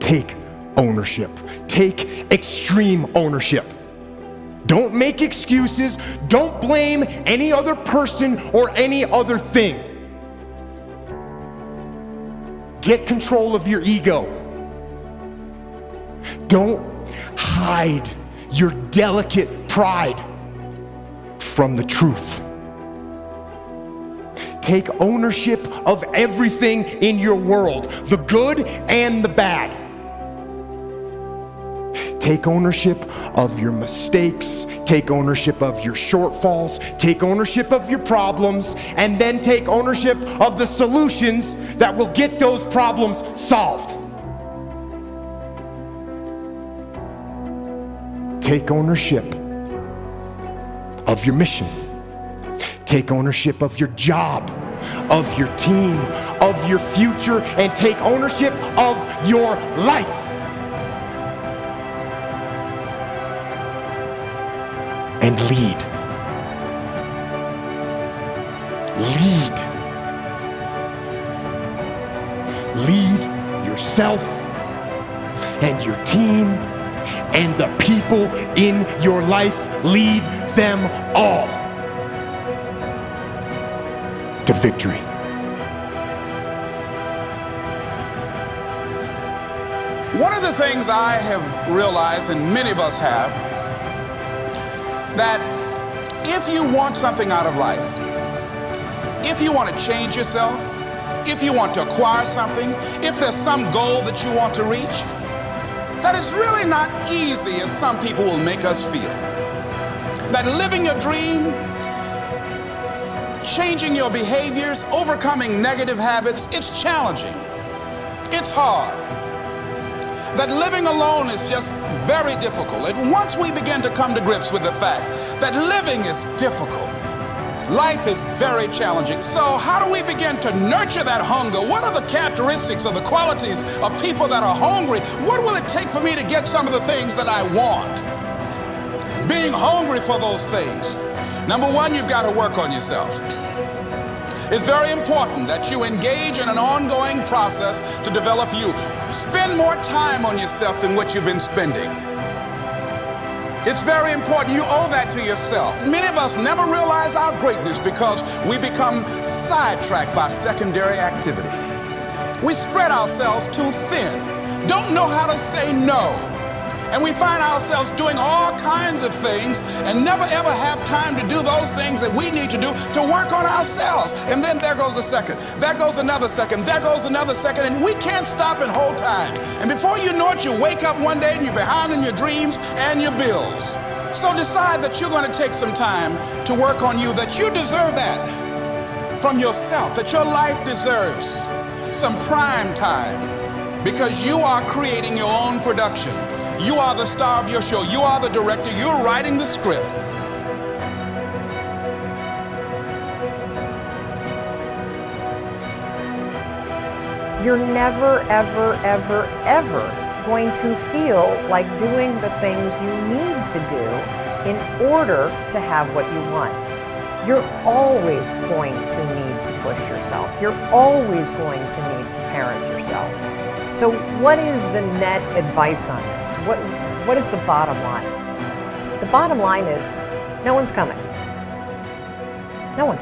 take ownership. Take extreme ownership. Don't make excuses. Don't blame any other person or any other thing. Get control of your ego. Don't hide your delicate pride from the truth. Take ownership of everything in your world, the good and the bad. Take ownership of your mistakes, take ownership of your shortfalls, take ownership of your problems, and then take ownership of the solutions that will get those problems solved. Take ownership of your mission. Take ownership of your job, of your team, of your future, and take ownership of your life. And lead. Lead. Lead yourself and your team and the people in your life. Lead them all to victory. One of the things I have realized, and many of us have, that if you want something out of life, if you want to change yourself, if you want to acquire something, if there's some goal that you want to reach, that it's really not easy as some people will make us feel. That living your dream, changing your behaviors, overcoming negative habits, it's challenging. It's hard. That living alone is just very difficult. And once we begin to come to grips with the fact that living is difficult, life is very challenging. So how do we begin to nurture that hunger? What are the characteristics or the qualities of people that are hungry? What will it take for me to get some of the things that I want? Being hungry for those things. Number one, you've got to work on yourself. It's very important that you engage in an ongoing process to develop you. Spend more time on yourself than what you've been spending. It's very important. You owe that to yourself. Many of us never realize our greatness because we become sidetracked by secondary activity. We spread ourselves too thin, don't know how to say no. And we find ourselves doing all kinds of things and never ever have time to do those things that we need to do to work on ourselves. And then there goes a second, there goes another second, there goes another second, and we can't stop and hold time. And before you know it, you wake up one day and you're behind in your dreams and your bills. So decide that you're going to take some time to work on you, that you deserve that from yourself, that your life deserves some prime time because you are creating your own production. You are the star of your show. You are the director. You're writing the script. You're never, ever, ever, ever going to feel like doing the things you need to do in order to have what you want. You're always going to need to push yourself. You're always going to need to parent yourself. So what is the net advice on this? What is the bottom line? The bottom line is no one's coming. No one.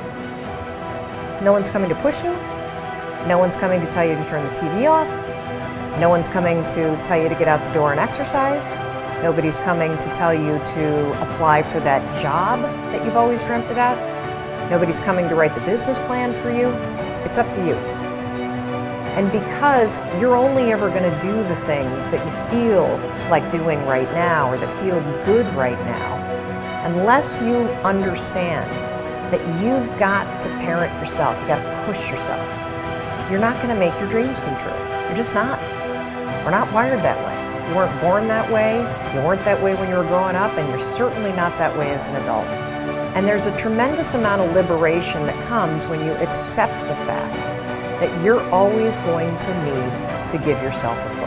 No one's coming to push you. No one's coming to tell you to turn the TV off. No one's coming to tell you to get out the door and exercise. Nobody's coming to tell you to apply for that job that you've always dreamt about. Nobody's coming to write the business plan for you. It's up to you. And because you're only ever going to do the things that you feel like doing right now or that feel good right now, unless you understand that you've got to parent yourself, you've got to push yourself, you're not going to make your dreams come true. You're just not. We're not wired that way. You weren't born that way, you weren't that way when you were growing up, and you're certainly not that way as an adult. And there's a tremendous amount of liberation that comes when you accept the fact that you're always going to need to give yourself a push.